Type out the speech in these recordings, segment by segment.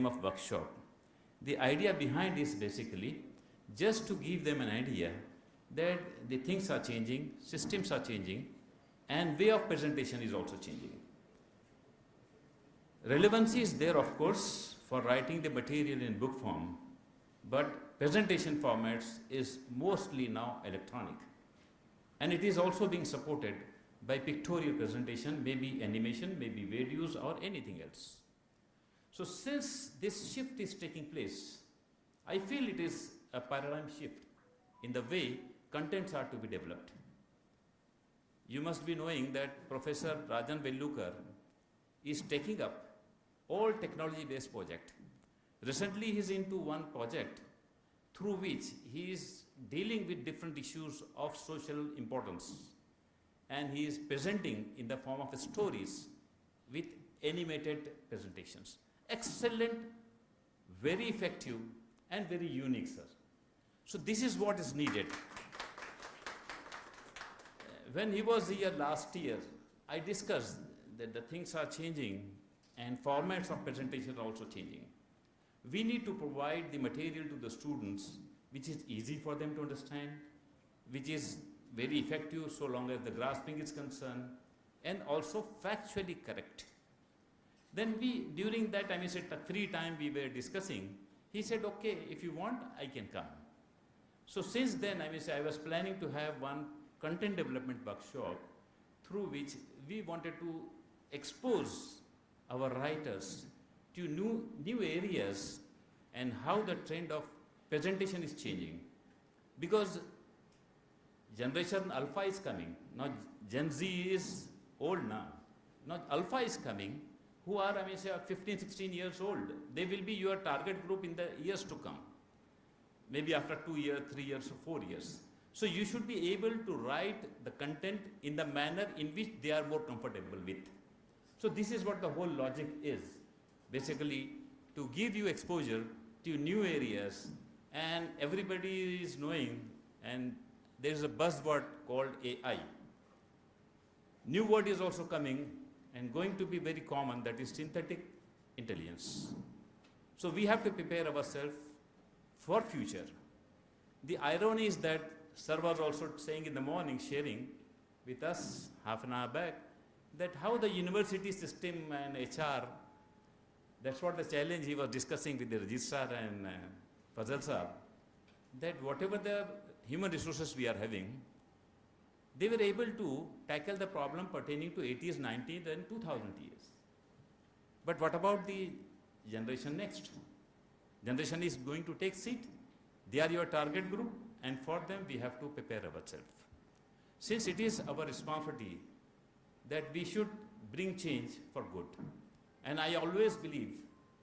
of workshop. The idea behind is basically just to give them an idea that the things are changing, systems are changing, and way of presentation is also changing. Relevancy is there, of course, for writing the material in book form, but presentation formats is mostly now electronic. And it is also being supported by pictorial presentation, maybe animation, maybe videos, or anything else. So since this shift is taking place, I feel it is a paradigm shift in the way contents are to be developed. You must be knowing that Professor Rajan Vellukar is taking up all technology-based project. Recently, he is into one project through which he is dealing with different issues of social importance, and he is presenting in the form of stories with animated presentations. Excellent, very effective, and very unique, sir. So this is what is needed. When he was here last year, I discussed that the things are changing and formats of presentation are also changing. We need to provide the material to the students which is easy for them to understand, which is very effective so long as the grasping is concerned, and also factually correct. Then during that time, he said, the free time we were discussing, he said, okay, if you want, I can come. So since then, I was planning to have one content development workshop through which we wanted to expose our writers to new areas and how the trend of presentation is changing. Because generation Alpha is coming. Now Gen Z is old now. Now Alpha is coming, who are 15, 16 years old. They will be your target group in the years to come. Maybe after 2 years, 3 years, or 4 years. So you should be able to write the content in the manner in which they are more comfortable with. So this is what the whole logic is. Basically, to give you exposure to new areas, and everybody is knowing, and there is a buzzword called AI. New word is also coming and going to be very common, that is synthetic intelligence. So we have to prepare ourselves for future. The irony is that sir was also saying in the morning, sharing with us half an hour back, that how the university system and HR, that's what the challenge he was discussing with the registrar and Fazal sir, that whatever the human resources we are having, they were able to tackle the problem pertaining to 80s, 90s, and 2000 years. But what about the generation next? Generation is going to take seat. They are your target group, and for them we have to prepare ourselves. Since it is our responsibility that we should bring change for good. And I always believe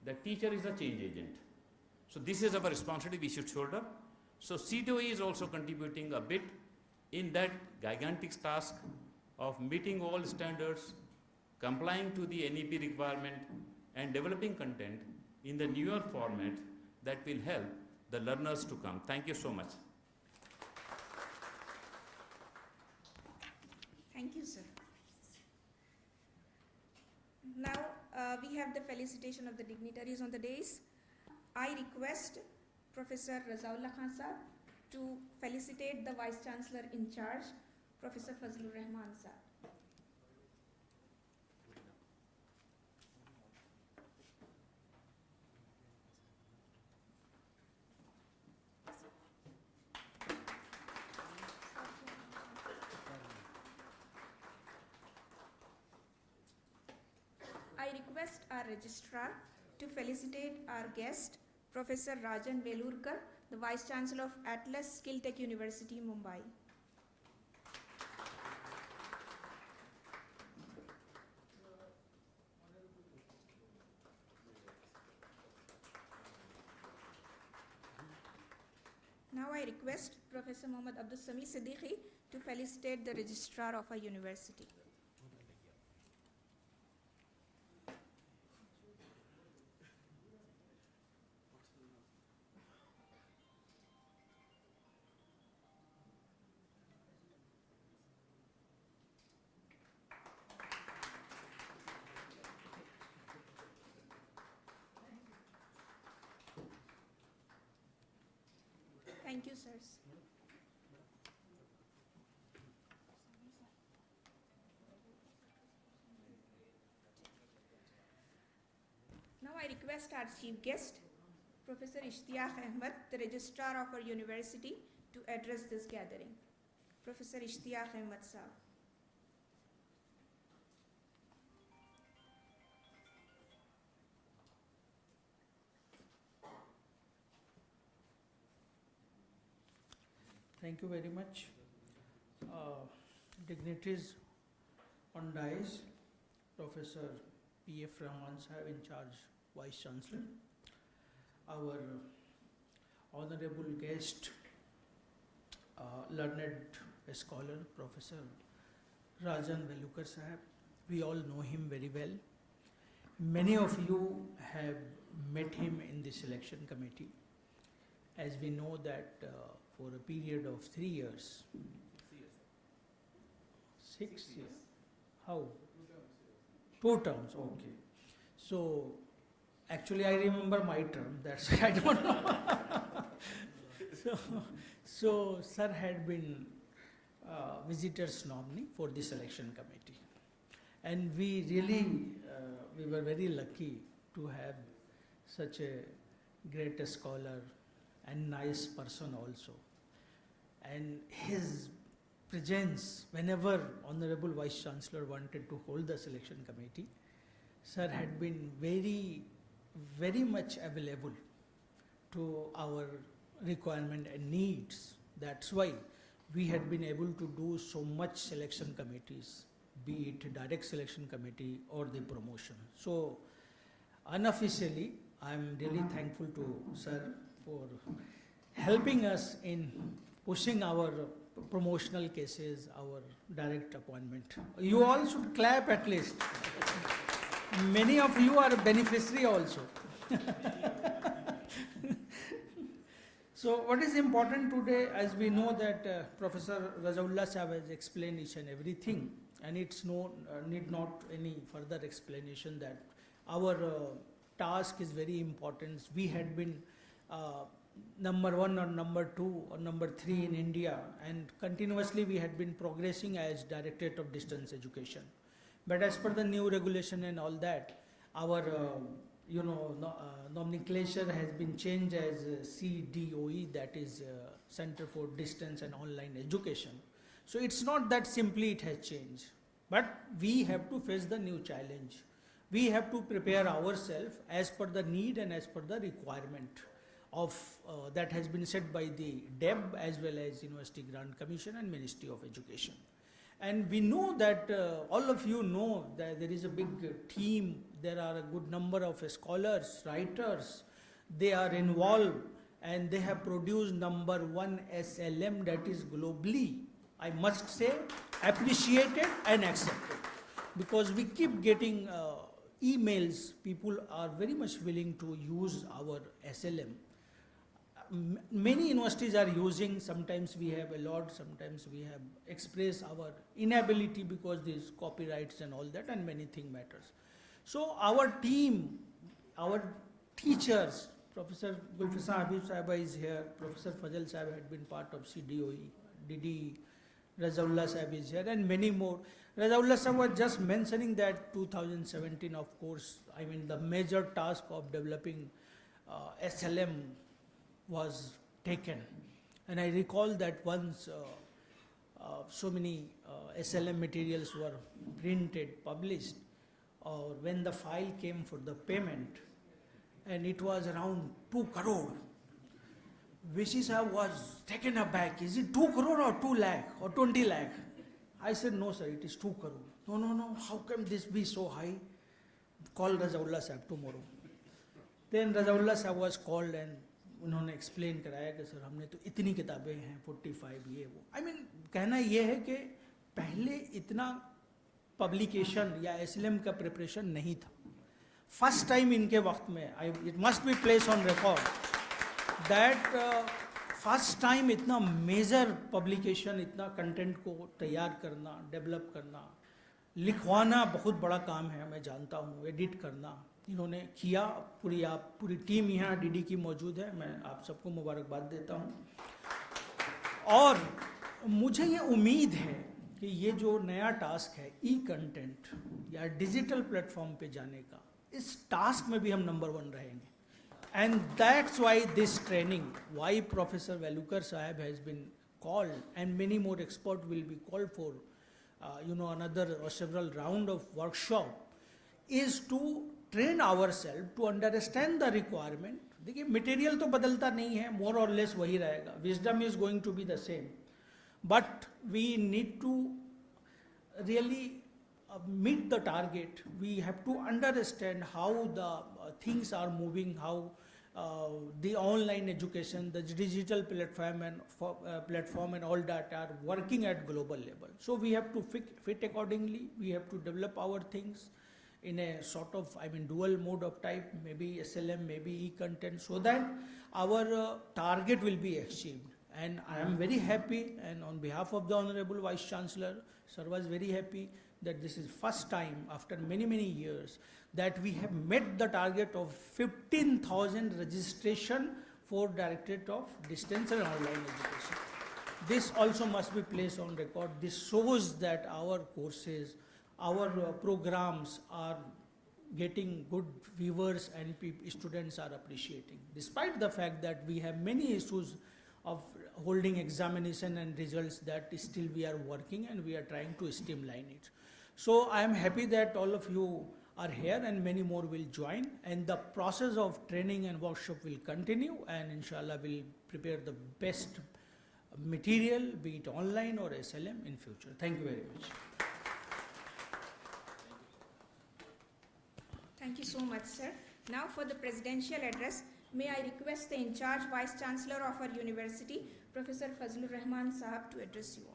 that teacher is a change agent. So this is our responsibility we should shoulder. So CTOE is also contributing a bit in that gigantic task of meeting all standards, complying to the NEP requirement, and developing content in the newer format that will help the learners to come. Thank you so much. Thank you, sir. Now we have the felicitation of the dignitaries on the dais. I request Professor Razaullah Khan sir to felicitate the Vice Chancellor in charge, Professor Fazlur Rahman sir. I request our registrar to felicitate our guest, Professor Rajan Vellukar, the Vice Chancellor of Atlas Skill Tech University, Mumbai. Now I request Professor Mohammad Abdul Sami Siddiqui to felicitate the registrar of our university. Thank you, sirs. Now I request our chief guest, Professor Ishtiyaq Ahmed, the registrar of our university, to address this gathering. Professor Ishtiyaq Ahmed, sir. Thank you very much. Dignitaries on dais, Professor P.F. Rahman Sahib in charge, Vice Chancellor, our honorable guest, learned scholar, Professor Rajan Velukar Sahib. We all know him very well. Many of you have met him in the selection committee. As we know that for a period of 3 years, 6 years, how? 2 terms, okay. So, actually I remember my term, that's why I don't know. so sir had been visitor's nominee for the selection committee. And we really, we were very lucky to have such a great scholar and nice person also. And his presence, whenever Honorable Vice Chancellor wanted to hold the selection committee, sir had been very, very much available to our requirement and needs. That's why we had been able to do so much selection committees, be it direct selection committee or the promotion. So unofficially, I'm really thankful to sir for helping us in pushing our promotional cases, our direct appointment. You all should clap at least. Many of you are beneficiary also. So what is important today, as we know that Professor Razaullah Sahib has explained each and everything, and it's need not any further explanation that our task is very important. We had been number 1 or number 2 or number 3 in India, and continuously we had been progressing as Directorate of Distance Education. But as per the new regulation and all that, our nomenclature has been changed as CDOE, that is Center for Distance and Online Education. So it's not that simply it has changed, but we have to face the new challenge. We have to prepare ourselves as per the need and as per the requirement of that has been set by the DEB as well as University Grant Commission and Ministry of Education. And we know that all of you know that there is a big team, there are a good number of scholars, writers, they are involved, and they have produced number 1 SLM that is globally, I must say, appreciated and accepted. Because we keep getting emails, people are very much willing to use our SLM. Many universities are using, sometimes we have allowed, sometimes we have expressed our inability because these copyrights and all that, and many things matters. So our team, our teachers, Professor Gulfissan Habib Sahiba is here, Professor Fazal Sahib had been part of CDOE, Didi Razaullah Sahib is here, and many more. Razaullah Sahib was just mentioning that 2017, of course, I mean the major task of developing SLM was taken. And I recall that once so many SLM materials were printed, published, or when the file came for the payment, and it was around 2 crore. VC Sahib was taken aback. Is it 2 crore or 2 lakh or 20 lakh? I said, no sir, it is 2 crore. No, how can this be so high? Call Razaullah Sahib tomorrow. Then Razaullah Sahib was called and उन्होंने explain कराया कि sir हमने तो इतनी किताबें हैं 45 ये वो आई मीन कहना ये है कि पहले इतना पब्लिकेशन या एसएलएम का प्रिपरेशन नहीं था. फर्स्ट टाइम इनके वक्त में it must be place on record that first time इतना मेजर पब्लिकेशन, इतना कंटेंट को तैयार करना, डेवलप करना, लिखवाना बहुत बड़ा काम है, मैं जानता हूँ, एडिट करना इन्होंने किया. पूरी टीम यहाँ डीडी की मौजूद है, मैं आप सबको मुबारकबाद देता हूँ. और मुझे ये उम्मीद है कि ये जो नया टास्क है ई कंटेंट या डिजिटल प्लेटफॉर्म पे जाने का, इस टास्क में भी हम नंबर 1 रहेंगे। And that's why this training, why professor Velukar साहब has been called and many more experts will be called for another or several round of workshop is to train ourselves to understand the requirement. देखिए material तो बदलता नहीं है, more और less वही रहेगा, wisdom is going to be the same, but we need to really meet the target. We have to understand how the things are moving, how the online education, the digital platform and all that are working at global level. So we have to fit accordingly. We have to develop our things in a sort of, dual mode of type, maybe SLM, maybe e-content, so that our target will be achieved. And I am very happy, and on behalf of the Honorable Vice Chancellor, Sir was very happy that this is first time after many years that we have met the target of 15,000 registration for Directorate of Distance and Online Education. This also must be placed on record. This shows that our courses, our programs are getting good viewers and students are appreciating. Despite the fact that we have many issues of holding examination and results, that still we are working and we are trying to streamline it. So I am happy that all of you are here and many more will join, and the process of training and workshop will continue, and inshallah we'll prepare the best material, be it online or SLM in future. Thank you very much. Thank you so much, sir. Now for the presidential address, may I request the in-charge Vice Chancellor of our university, Professor Fazlur Rahman Sahab, to address you all.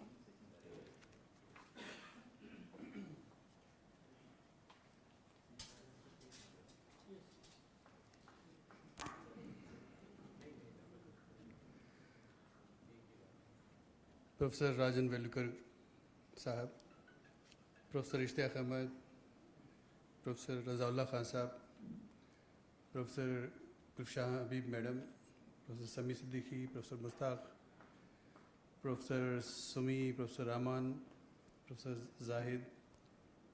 Professor Rajan Velukar Sahab, Professor Ishtiyaq Ahmed, Professor Razaullah Khan Sahab, Professor Shah Habib Madam, Professor Sami Siddiqui, Professor Mustaq, Professor Sumi, Professor Rahman, Professor Zahid,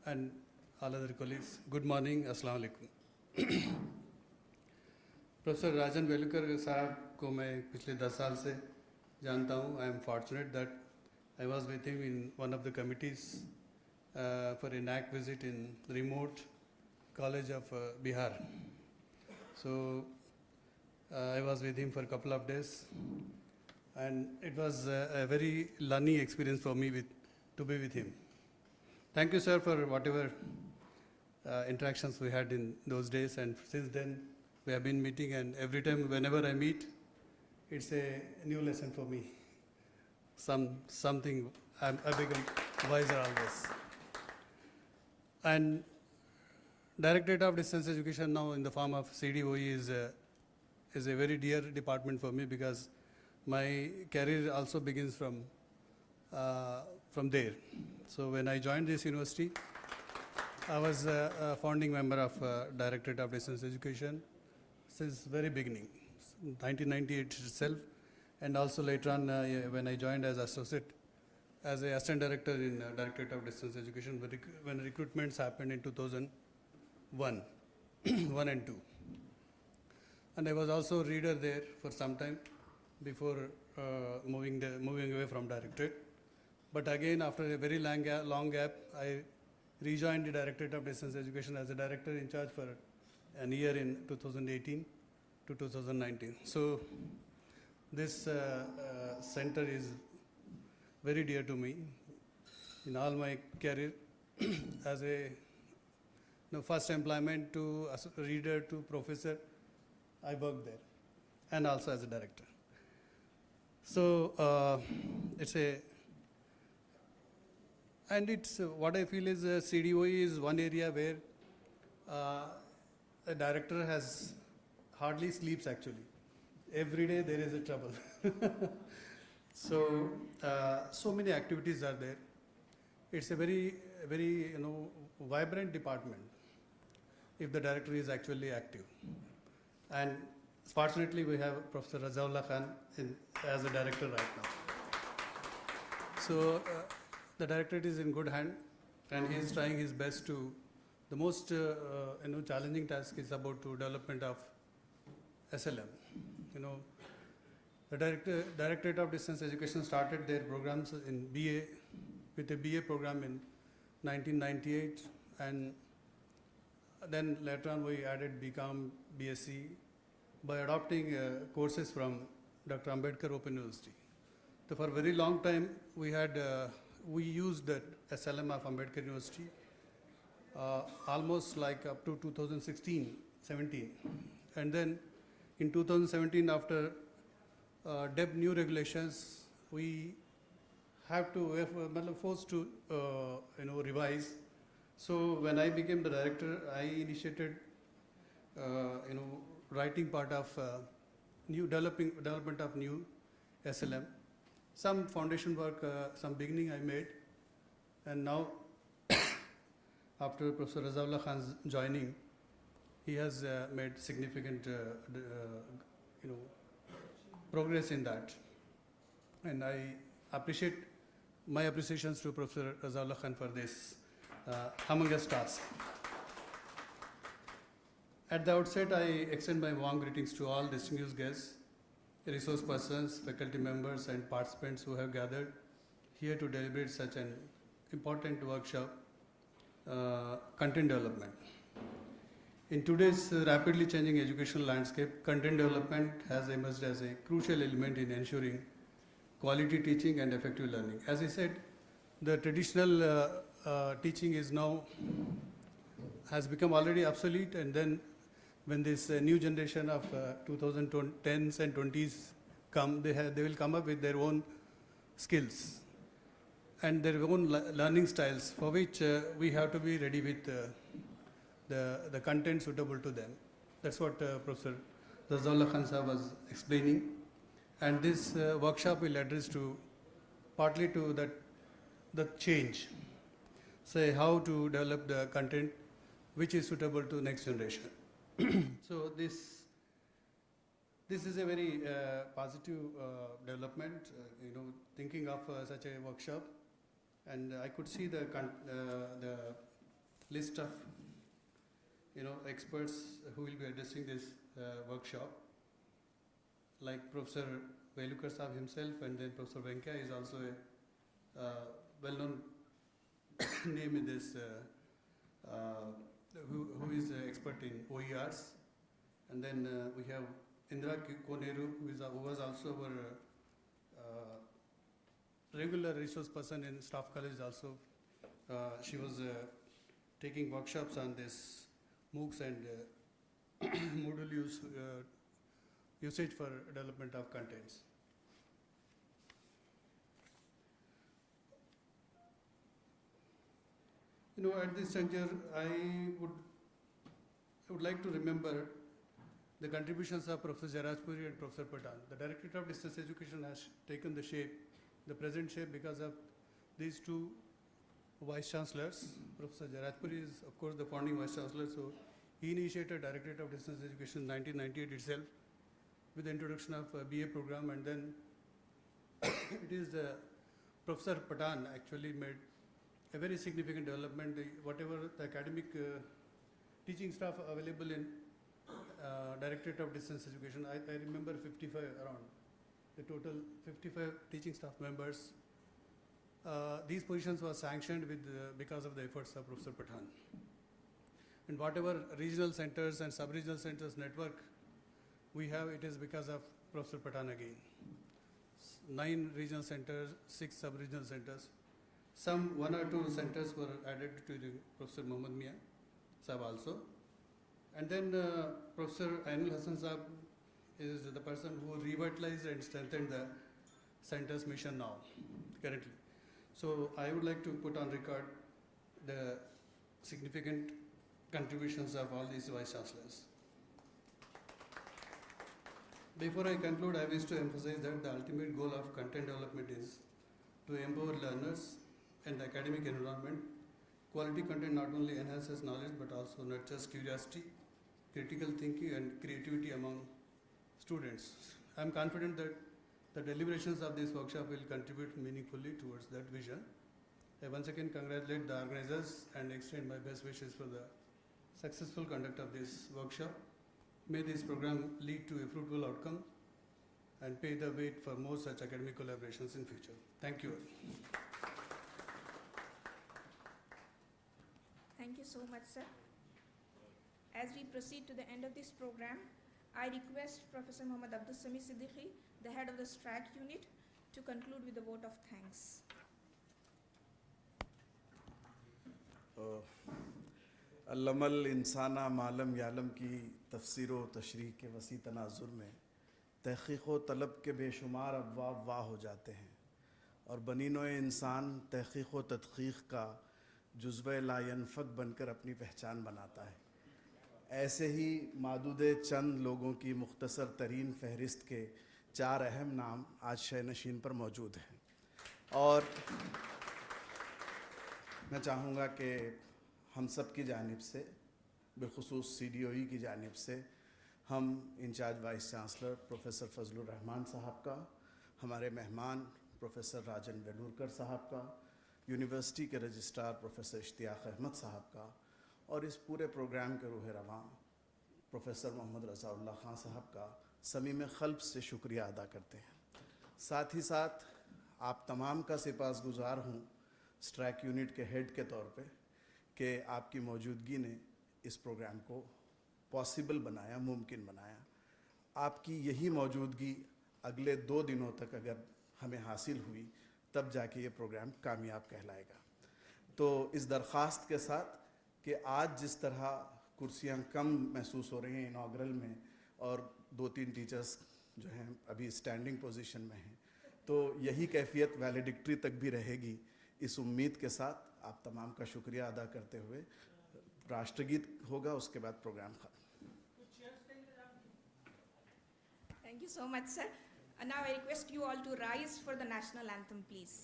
and all other colleagues. Good morning, Assalamu Alaikum. Professor Rajan Velukar Sahab को मैं पिछले 10 साल से जानता हूँ. I am fortunate that I was with him in one of the committees for a NAC visit in remote college of Bihar. So I was with him for a couple of days, and it was a very learning experience for me to be with him. Thank you, sir, for whatever interactions we had in those days, and since then we have been meeting, and every time, whenever I meet, it's a new lesson for me. Something I become wiser always. And Directorate of Distance Education now in the form of CDOE is a very dear department for me, because my career also begins from there. So when I joined this university, I was a founding member of Directorate of Distance Education since very beginning, 1998 itself, and also later on when I joined as associate, as a assistant director in Directorate of Distance Education when recruitments happened in 2001, 1 and 2. And I was also reader there for some time before moving away from Directorate. But again, after a very long gap, I rejoined the Directorate of Distance Education as a director in charge for an year in 2018 to 2019. So this center is very dear to me in all my career as a first employment to reader to professor. I worked there, and also as a director. So it's what I feel is CDOE is one area where a director has hardly sleeps actually. Every day there is a trouble. So many activities are there. It's a very vibrant department if the director is actually active. And fortunately we have Professor Razaullah Khan as a director right now. So the directorate is in good hand, and he is trying his best to. The most challenging task is about to development of SLM. You know, the Directorate of Distance Education started their programs in BA with a BA program in 1998, and then later on we added BCom, BSc by adopting courses from Dr. Ambedkar Open University. So for a very long time we used the SLM of Ambedkar University almost like up to 2016-17, and then in 2017 after DEB new regulations, we have to we're forced to revise. So when I became the director, I initiated writing part of development of new SLM. Some foundation work, some beginning I made, and now after Professor Razaullah Khan's joining, he has made significant progress in that, and I appreciate my appreciations to Professor Razaullah Khan for this humongous task. At the outset, I extend my warm greetings to all distinguished guests, resource persons, faculty members, and participants who have gathered here to deliberate such an important workshop, content development. In today's rapidly changing educational landscape, content development has emerged as a crucial element in ensuring quality teaching and effective learning. As I said, the traditional teaching is now has become already obsolete, and then when this new generation of 2010s and 20s come, they will come up with their own skills and their own learning styles, for which we have to be ready with the content suitable to them. That's what Professor Razaullah Khan Sahab was explaining, and this workshop will address to partly to the change, say how to develop the content which is suitable to next generation. So this is a very positive development, thinking of such a workshop, and I could see the list of experts who will be addressing this workshop, like Professor Velukar Sahab himself, and then Professor Venkaya is also a well-known name in this, who is an expert in OERs, and then we have Indra Koneru, who was also our regular resource person in Staff College also. She was taking workshops on this MOOCs and Moodle usage for development of contents. At this juncture, I would like to remember the contributions of Professor Jarajpuri and Professor Patan. The Directorate of Distance Education has taken the present shape because of these two Vice Chancellors. Professor Jarajpuri is, of course, the founding Vice Chancellor, so he initiated Directorate of Distance Education in 1998 itself with the introduction of a BA program, and then it is Professor Patan actually made a very significant development. Whatever the academic teaching staff available in Directorate of Distance Education, I remember 55 around, the total 55 teaching staff members. These positions were sanctioned because of the efforts of Professor Patan. And whatever regional centers and sub-regional centers network we have, it is because of Professor Patan again. 9 regional centers, 6 sub-regional centers. Some 1 or 2 centers were added to Professor Muhammad Mia Sahab also. And then Professor Ainul Hassan Sahab is the person who revitalized and strengthened the center's mission now, currently. So I would like to put on record the significant contributions of all these Vice Chancellors. Before I conclude, I wish to emphasize that the ultimate goal of content development is to empower learners and the academic environment. Quality content not only enhances knowledge but also nurtures curiosity, critical thinking, and creativity among students. I am confident that The deliberations of this workshop will contribute meaningfully towards that vision. I once again congratulate the organizers and extend my best wishes for the successful conduct of this workshop. May this program lead to a fruitful outcome and pave the way for more such academic collaborations in future. Thank you. Thank you so much, sir. As we proceed to the end of this program, I request Professor Muhammad Abdul Sami Siddiqui, the head of the STRAC unit, to conclude with a vote of thanks. علم انسانہ معلم یعلم کی تفسیر و تشریح کے وسیع تناظر میں تحقیق و طلب کے بے شمار ابواب واہ ہو جاتے ہیں اور بنی نوع انسان تحقیق و تدقیق کا جزو لا ینفک بن کر اپنی پہچان بناتا ہے. ایسے ہی معدود چند لوگوں کی مختصر ترین فہرست کے 4 اہم نام آج شہ نشین پر موجود ہیں اور میں چاہوں گا کہ ہم سب کی جانب سے بالخصوص CDOE کی جانب سے ہم انچارج وائس چانسلر پروفیسر فضل الرحمان صاحب کا، ہمارے مہمان پروفیسر راجن ویلورکر صاحب کا، یونیورسٹی کے رجسٹرار پروفیسر اشتیاق احمد صاحب کا اور اس پورے پروگرام کے روح رواں پروفیسر محمد رضا اللہ خان صاحب کا صمیم قلب سے شکریہ ادا کرتے ہیں. ساتھ ہی ساتھ آپ تمام کا سپاس گزار ہوں STRAC یونٹ کے ہیڈ کے طور پہ کہ آپ کی موجودگی نے اس پروگرام کو پاسبل بنایا، ممکن بنایا. آپ کی یہی موجودگی اگلے 2 دنوں تک اگر ہمیں حاصل ہوئی تب جا کے یہ پروگرام کامیاب کہلائے گا. تو اس درخواست کے ساتھ کہ آج جس طرح کرسیاں کم محسوس ہو رہی ہیں اناگرل میں اور 2-3 ٹیچرز جو ہیں ابھی اسٹینڈنگ پوزیشن میں ہیں، تو یہی کیفیت ویلیڈکٹری تک بھی رہے گی. اس امید کے ساتھ آپ تمام کا شکریہ ادا کرتے ہوئے راشٹر گیت ہوگا، اس کے بعد پروگرام ختم. Thank you so much, sir. And now I request you all to rise for the national anthem, please.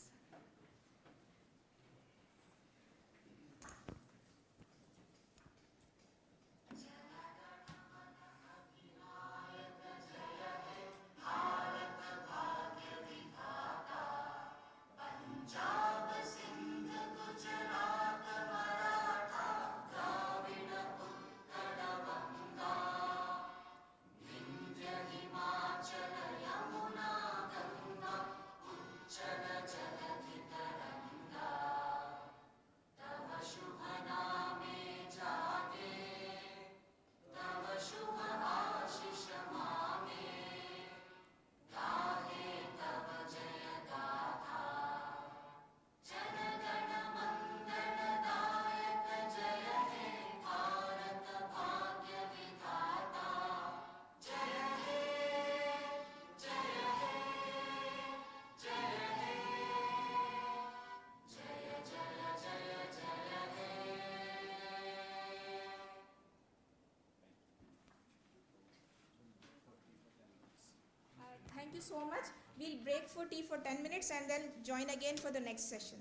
Thank you so much. We'll break for tea for 10 minutes and then join again for the next session.